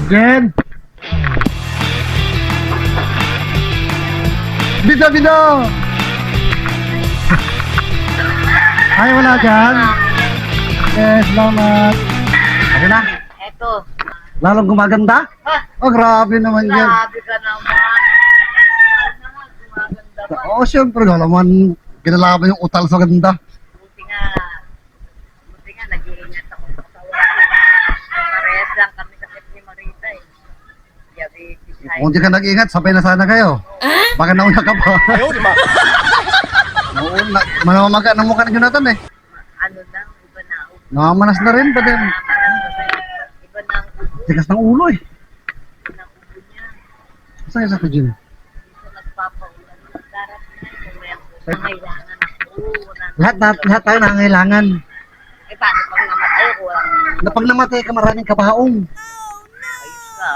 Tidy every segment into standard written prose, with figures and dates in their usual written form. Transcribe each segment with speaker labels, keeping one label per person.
Speaker 1: Jen! Bida, bida! Ay, wala dyan. Yes, salamat. Ano na?
Speaker 2: Eto.
Speaker 1: Lalong gumaganda?
Speaker 2: Ah,
Speaker 1: Oh, grabe naman yan.
Speaker 2: grabe ka naman. Ay naman, gumaganda pa.
Speaker 1: Oo, syempre naman. Kinalaban yung utal sa ganda.
Speaker 2: Buti nga, nag-iingat ako sa katawan ko. Parehas lang kami kasi ni Marita eh. Diabetes high.
Speaker 1: Kung di ka nag-ingat, sabay na sana kayo. Baka nauna ka pa.
Speaker 3: Ayaw, di ba?
Speaker 1: Nauna, manamaga ng mukha ng Jonathan eh.
Speaker 2: Ano lang, iba na ubo.
Speaker 1: Nakamanas na rin, pati
Speaker 2: Iba na ang ubo.
Speaker 1: tigas ng ulo eh.
Speaker 2: Iba na ang ubo niya.
Speaker 1: Saan yung sa Jim?
Speaker 2: Dito nagpapaulan. Darap na kung may nangailangan ako.
Speaker 1: Lahat tayo nangangailangan.
Speaker 2: Eh, paano pag namatay ko?
Speaker 1: Na pag namatay ka, maraming kabaong.
Speaker 2: Ayos ka.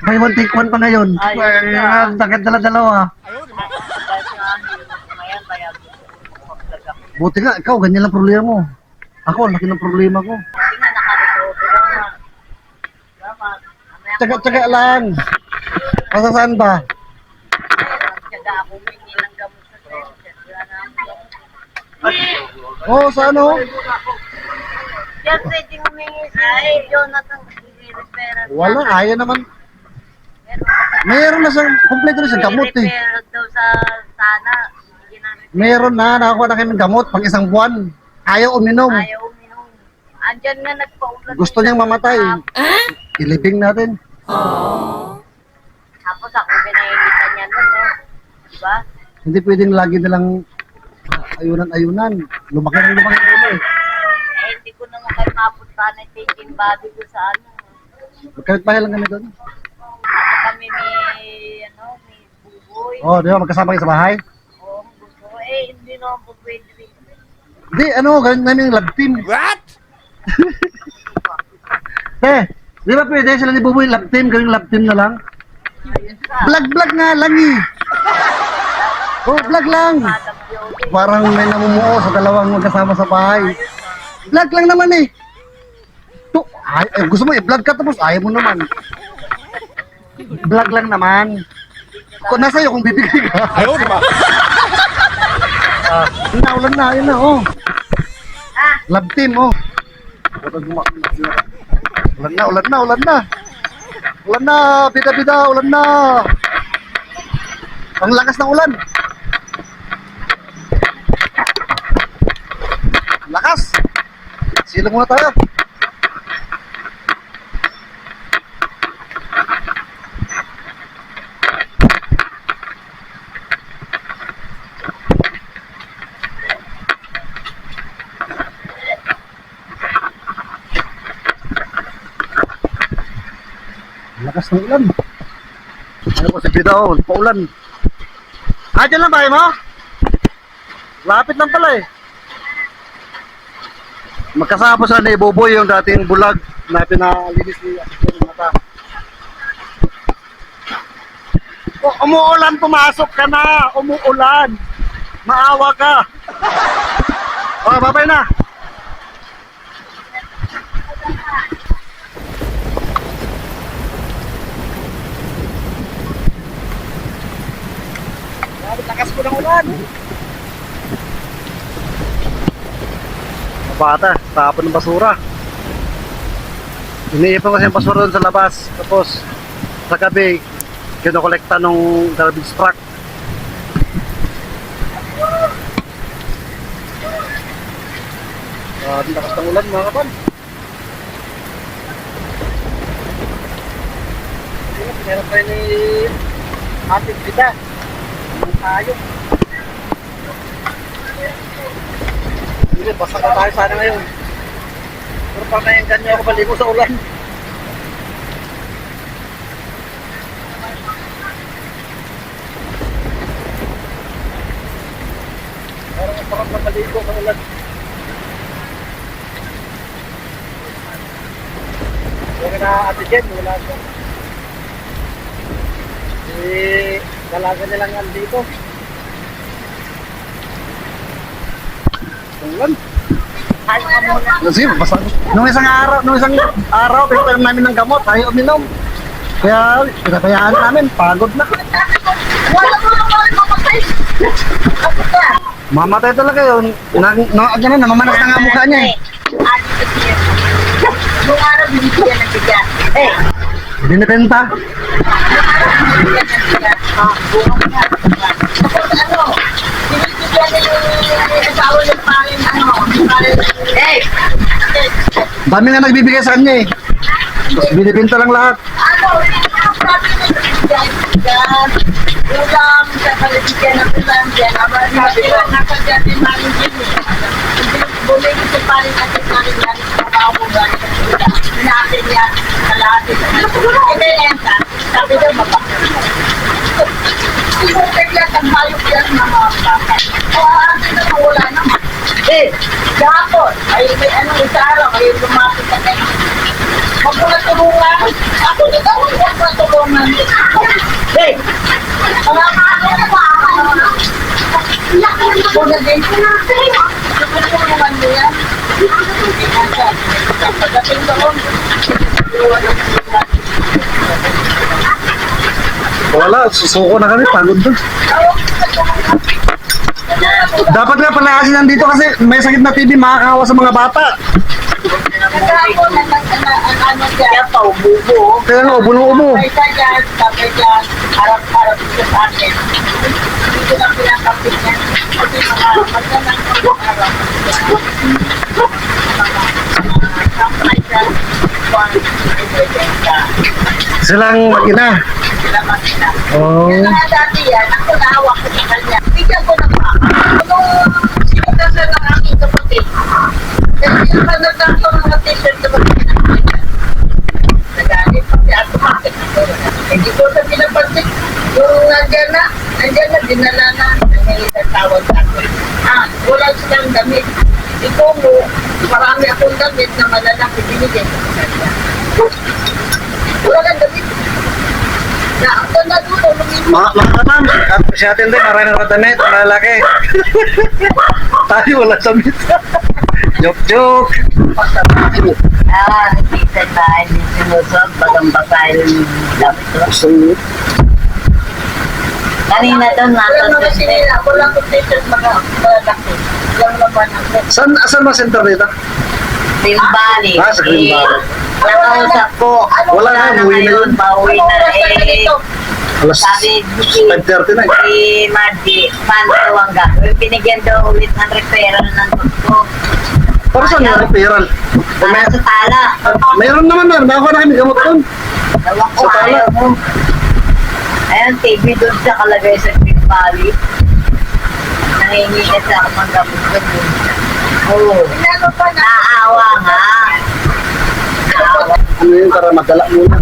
Speaker 1: May one take one pa ngayon.
Speaker 2: Ay,
Speaker 1: Ay, sakit dala-dalawa.
Speaker 3: Ayaw, di ba?
Speaker 2: Dahil sa hirap ko ngayon, kaya gusto ko mag-vlog ako.
Speaker 1: Buti nga, ikaw, ganyan lang problema mo. Ako, laki ng problema ko.
Speaker 2: Buti nga, nakarecover ako. Salamat. Mamaya ko-
Speaker 1: Tsaga lang. Pasa saan ba?
Speaker 2: Nagtyaga ako, humingi ng gamot sa center. Wala na ako.
Speaker 1: Oh, sa ano?
Speaker 2: Yan, pwedeng humingi si Jonathan kasi referral.
Speaker 1: Wala, ayaw naman.
Speaker 2: Meron ka
Speaker 1: Mayroon na siyang, kompleto na siyang gamot eh.
Speaker 2: referral daw sa sana. Hindi namin
Speaker 1: Meron na, nakakuha na kami ng gamot pang isang buwan. Ayaw uminom.
Speaker 2: ayaw uminom. Andyan nga nagpaulan.
Speaker 1: Gusto niyang mamatay. Ilibing natin.
Speaker 2: Tapos ako pinahilitan niya nun eh. Diba?
Speaker 1: Hindi pwedeng lagi nilang ayunan-ayunan. Lumaki ng lumaki ng ulo eh.
Speaker 2: Eh, hindi ko naman kayo mapunta na taking body ko sa ano.
Speaker 1: Magkabit bahay lang kami doon.
Speaker 2: Ano kami may buboy.
Speaker 1: Oh, di ba? Magkasama kayo sa bahay?
Speaker 2: Oo, gusto ko. Eh, hindi naman po pwede rin.
Speaker 1: Hindi, ano, ganyan namin yung love team.
Speaker 3: What?
Speaker 1: Di ba pwede sila ni Buboy love team, gawing love team na lang?
Speaker 2: Ayun ka.
Speaker 1: Vlog nga lang eh. Oh, vlog lang.
Speaker 2: Madam Jody.
Speaker 1: Parang may namumuo sa dalawang magkasama sa bahay. Vlog lang naman eh. Gusto mo i-vlog ka tapos ayaw mo naman. Vlog lang naman. Kung nasa iyo kung bibigay ka.
Speaker 3: Ayaw, di ba?
Speaker 1: Ulan na, yun na, oh.
Speaker 2: Ah,
Speaker 1: Love team, oh. Ulan na, ulan na, ulan na. Ulan na, bida-bida, ulan na. Ang lakas ng ulan. Lakas. Silong muna tayo. Lakas ng ulan. Ano po si Bida, oh, paulan. Dyan lang bahay mo? Lapit lang pala eh. Magkasama sa ni Boboy yung dating bulag na pinalinis ni Asisten Mata. Oh, umuulan, pumasok ka na. Umuulan. Maawa ka. Oh, babay na. Lakas ko ng ulan. Bata, tapon ng basura. Iniipon kasi yung basura doon sa labas. Tapos, sa gabi, kinokolekta nung garbage truck. Lakas ng ulan mga kapan. Meron tayo ni ating kita. Tayo. Hindi, basta na tayo sana ngayon. Pero pa na yung ganyan ako baligo sa ulan. Parang ang sarap na baligo sa ulan. Huwag na ate Jen, wala siya. Eh, dalaga nilang andito. Ulan.
Speaker 2: ayaw ka muna.
Speaker 1: Sige, basta. Nung isang araw, pinagpainom namin ng gamot, ayaw uminom. Kaya pinabayaan namin, pagod na.
Speaker 2: Wala mo lang mga mamatay. Ako ka.
Speaker 1: Mamatay talaga yun. Ganun, namamanas na nga mukha niya eh.
Speaker 2: Nung araw, binibigyan ng bigas. Eh,
Speaker 1: Binibenta.
Speaker 2: binibigyan ng bigas. Bunga nga. Tapos ano, binibigyan ng asawa ng parin, ano, parin. Eh,
Speaker 1: Dami nga nagbibigay sa kanya eh. Tapos binibenta lang lahat.
Speaker 2: ano, yung sabi ng binibigyan ng bigas. Yung lang sa paligyan ng bigas dyan. Aba, sabi ko, nasa dyan din maring din. Bumili si parin at si parin yan. Trabaho galing sa bigas. Natin yan. Kalahati. Hindi yan ka. Sabi daw, mapakita. Sinutag yan ang hayop yan mga bata. O, atin na wala naman. Eh, gapon. Ay, may anong isa araw. Ay, lumapit ka kayo. Huwag mo na tulungan. Ako dito, huwag mo na tulungan. Eh, mga mga na ba? Kung na din. Tulungan mo yan. Pagdating doon,
Speaker 1: Wala, susuko na kami, pagod doon. Dapat nga pala kasi nandito kasi may sakit na TB, makakawa sa mga bata.
Speaker 2: nagkakon ang ano dyan. Kaya pa, ububo.
Speaker 1: Kaya nga, ubo.
Speaker 2: May isa dyan, sabi dyan, harap-harap dito sa akin. Dito na pinakapit niya. Kasi mga magandang harap. Sampay dyan, kung
Speaker 1: Silang mag-ina.
Speaker 2: sila makina.
Speaker 1: Oh.
Speaker 2: Yung mga dati yan, ako nahawak ko sa kanya. Bigyan ko ng baka. Nung sinitasan ng aking kapatid, kasi yung kanagdan ko mga t-shirt na kapatid, nagalit pa siya, automatic na ko. Hindi ko sa pinapansin, yung nandyan na, dinala na, nangyayari tawag sa akin. Wala silang damit. Ikaw mo, marami akong damit na malalaki, binigay ko sa kanya. Wala kang damit. Na ako na dulo,
Speaker 1: Mga ma'am, si atin din, marami na damit, malalaki. Tayo wala damit. Joke.
Speaker 2: hindi sa tayo sinusot, bagang basahin yung damit ko.
Speaker 1: So,
Speaker 2: Kanina doon, natin ko sinila. Wala ko t-shirt malalaki. Lang naman ako.
Speaker 1: saan ba center dito?
Speaker 2: Green Valley.
Speaker 1: Sa Green Valley.
Speaker 2: Nakausap ko.
Speaker 1: Wala na, uwi na yun.
Speaker 2: Pauwi na.
Speaker 1: Alas
Speaker 2: Sabi
Speaker 1: 5:30 na eh.
Speaker 2: si Margie, paano ang gagawin? Binigyan daw ulit ng referral ng doktor.
Speaker 1: Para saan yung referral?
Speaker 2: Para sa tala.
Speaker 1: Mayroon naman na, nakuha na kami gamot doon.
Speaker 2: Ewan ko,
Speaker 1: Sa tala.
Speaker 2: ayaw mo. Ayun, TV doon sa kalagay sa Green Valley. Nangingi ka sa ako ng gamot ko doon. Oo. Naawa nga. Naawa.
Speaker 1: Ano yun, para madala muna.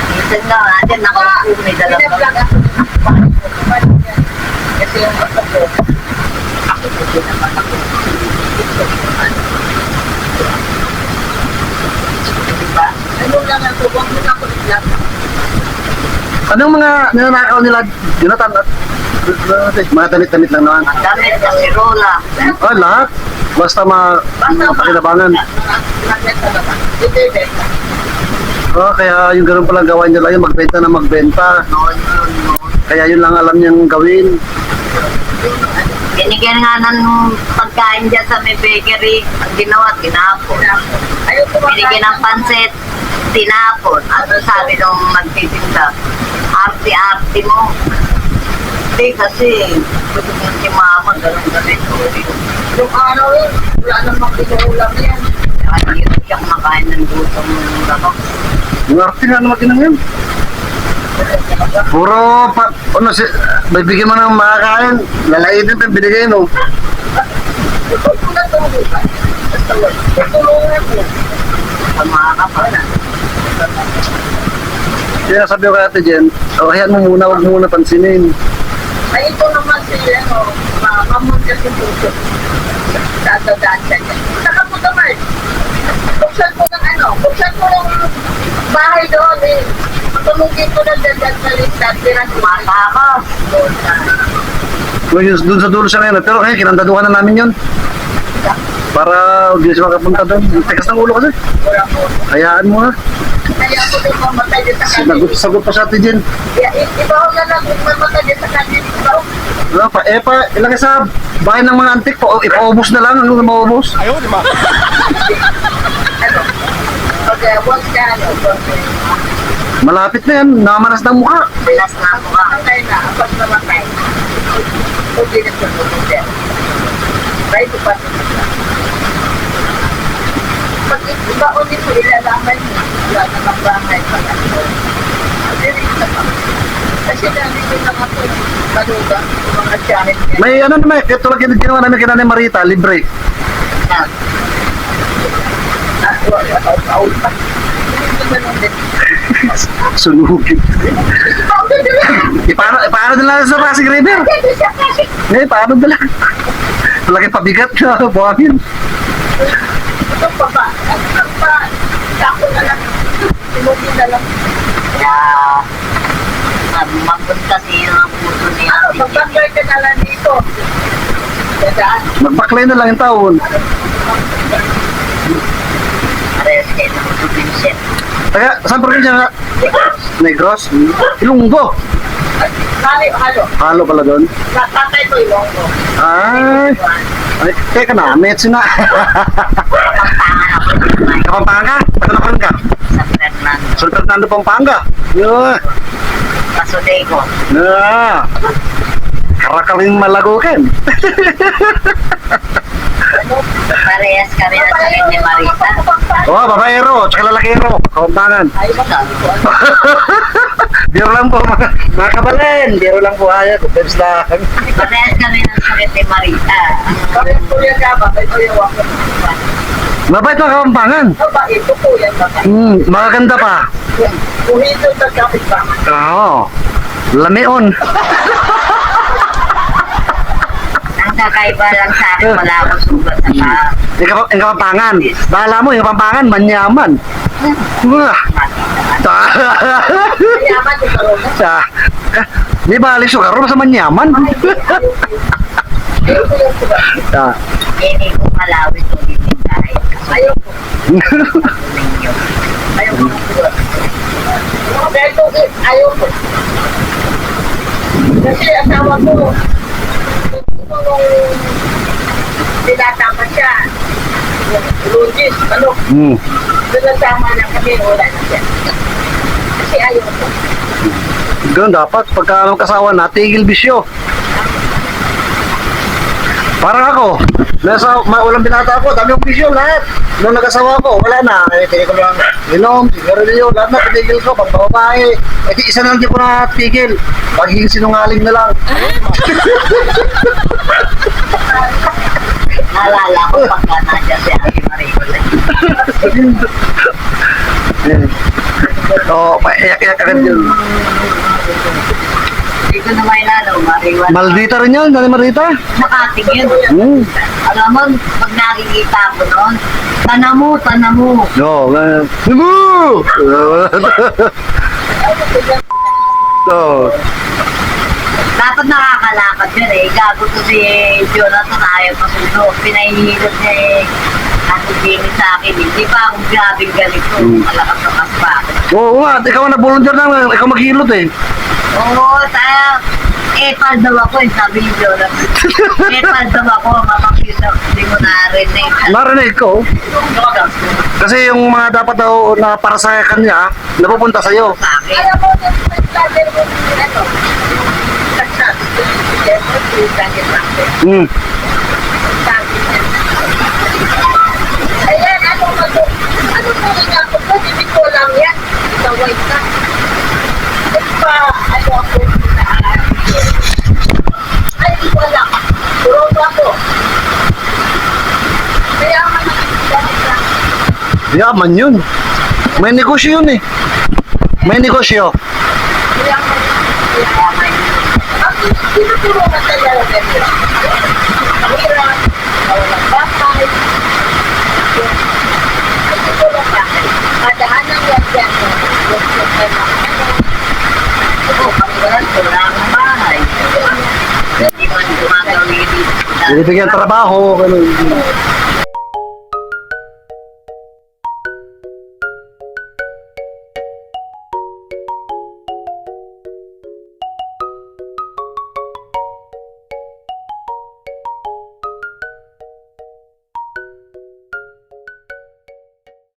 Speaker 2: Minsan nga natin, nakaupo may dalang gamot. Kasi yung ako ko, ako ko din naman ako. Diba? Ano lang ako, huwag mo na ako lang.
Speaker 1: Anong mga ninanakaw nila, Jonathan? Mga damit-damit lang naman.
Speaker 2: Ang damit ng Rola.
Speaker 1: Lahat. Basta pakinabangan. Kaya yung ganun palang gawain nila yun, magbenta na magbenta. Kaya yun lang alam niyang gawin.
Speaker 2: Binigyan nga ng pagkain dyan sa may bakery. Ang ginawa, tinapon. Binigyan ng pansit, tinapon. Ano sabi nung magtitinda? Arte-arte mo. Hindi kasi, gusto mo si mama, ganun-ganun. Yung araw yun, wala namang pinuulam yan. Kaya hindi siya kumakain ng gutom ng gabak.
Speaker 1: Yung arte nga naman ginang yun. Puro, bibigyan mo ng makakain. Lalaitin pa, binigay no.
Speaker 2: Ito ko na tulungan. Tulungan ko. Ang mga kapala.
Speaker 1: Kaya sabi ko kay Ate Jen, hayaan mo muna, huwag muna pansinin.
Speaker 2: Ay, ito naman si, mamunta si Puso. Dadadaan siya niya. Saka po naman, buksan ko ng bahay doon eh. Tumugin ko ng dadan sa listan, pero matakas. Doon sa...
Speaker 1: Doon sa dulo siya ngayon, pero ngayon, kinandaduhan na namin yun. Para hindi siya makapunta doon. Tigas ng ulo kasi.
Speaker 2: Wala mo.
Speaker 1: Hayaan mo ha.
Speaker 2: Kaya ako din mamatay din sa kanil.
Speaker 1: Sagot pa sa atin din.
Speaker 2: Iba ko na lang kung mamatay din sa kanil. Iba ko.
Speaker 1: Ano pa? Ilagay sa bahay ng mga antik. Ipaubos na lang. Ano na maubos?
Speaker 2: Ano? Okay, huwag ka ano.
Speaker 1: Malapit na yan. Nakamanas ng mukha.
Speaker 2: Bilas na ako. Patay na. Pag namatay. Hindi na sa mga. Kahit pa pag iba ko din mo ilalaman niya, wala namang bahay pa ako. Kasi dami ko lang ako, maluga, mga tiyahin niya.
Speaker 1: May ano naman. Ito lang ginawa namin kina ni Marita. Libre.
Speaker 2: Out pa. Hindi ko ganun din.
Speaker 1: Sunugin. Paano nila sa Pasig River? Paano nila? Malaki pabigat na buhangin.
Speaker 2: Ito pa ba? Ako na lang. Sinugin na lang. Kaya, magpunta siya ang puso niya. Magbaklay ka na lang dito. Dadaan.
Speaker 1: Magbaklay na lang yung taon.
Speaker 2: Parehas kayo na puso Vincent.
Speaker 1: Taga, saan probinsya nga? Negros? Ilonggo.
Speaker 2: Halo.
Speaker 1: Halo pala doon.
Speaker 2: Tatay ko Ilonggo.
Speaker 1: Ay, teka na, metsi na.
Speaker 2: Kapampangan ako dito.
Speaker 1: Kapampangan? Pagkanakan ka?
Speaker 2: Sa Fernando.
Speaker 1: San Fernando, Pampanga. Yun.
Speaker 2: Pasodego.
Speaker 1: Karakaling malagukan.
Speaker 2: Parehas kami na sa ni Marita.
Speaker 1: Oh, babaero, tsaka lalakero. Kapampangan.
Speaker 2: Ay, sabi ko.
Speaker 1: Biro lang po, mga kabalen. Biro lang po haya, kumpens lang.
Speaker 2: Parehas kami ng sakit ni Marita. Parehas ko yan ka ba? Ito yung ako.
Speaker 1: Mabait mga Kapampangan.
Speaker 2: Aba, ito po yan ba?
Speaker 1: Magaganda pa.
Speaker 2: Puhito sa kapit ba?
Speaker 1: Oo. Lamion.
Speaker 2: Ang kakaiba lang sa akin, wala akong sugat sa paa.
Speaker 1: Yung Kapampangan. Bahala mo, yung Kapampangan, manyaman. Wah.
Speaker 2: Mayaman yung karona.
Speaker 1: Di ba alis ka ron sa manyaman?
Speaker 2: Ayoko yung sugat. Hindi ko malawit o hindi tayo. Ayoko. Ayoko yung sugat. Ayoko. Kasi asawa ko, nung tinatama siya, Lugis, tinatama na kami, wala na siya. Kasi ayoko.
Speaker 1: Ganun dapat, pagka magkasawa na, tigil bisyo. Parang ako, walang binata ako, dami yung bisyo lahat. Nung nag-asawa ko, wala na. Tigil ko lang, inom, sigarilyo, lahat na, tigil ko, pagbababae. Isa na lang di ko na tigil. Pagiging sinungaling na lang.
Speaker 2: Naalala ko pagka nandiyan si Ate Maricol.
Speaker 1: Oo, paiyak-iyak agad yun.
Speaker 2: Hindi ko na may lalo, Mariwan.
Speaker 1: Maldita rin yun, Dani Marita.
Speaker 2: Nakatingin. Alam mo, pag nakikita ko noon, tana mo.
Speaker 1: No, Nimu! So,
Speaker 2: Dapat nakakalakad yun eh. Gago to si Jonathan, ayaw masundo. Pinahihilot niya eh. Ako Jimmy sa akin. Hindi pa akong grabing ganito. Malakas na mas pa.
Speaker 1: oo nga, ikaw ang nag-volunteer na, ikaw maghilot eh.
Speaker 2: Oo, tayo. Epal daw ako eh, sabi ni Jonathan. Epal daw ako, mapakita. Hindi mo narinig.
Speaker 1: Narinig ko, kasi yung mga dapat daw na para sa kanya, napupunta sa'yo.
Speaker 2: Sa akin. Alam mo, nagsasabi mo ano? Nagsasabi ko yung
Speaker 1: Hmm.
Speaker 2: ayan, ano po nga po po, hindi ko lang yan. Sa white na. Pa, ano ako, ay, hindi ko alam. Puro pa ako. Kaya ako nakikita lang.
Speaker 1: Yaman yun. May negosyo yun eh. May negosyo.
Speaker 2: Kaya ako ang tinuturo ka talaga ganyan. Mahirap, walang bakay. Kasi ko lang bakit. Madaanan yan dyan. Oo, pagkalan ko lang ang bahay. Hindi ko gumagawin dito.
Speaker 1: Binibigyan trabaho. Ganun.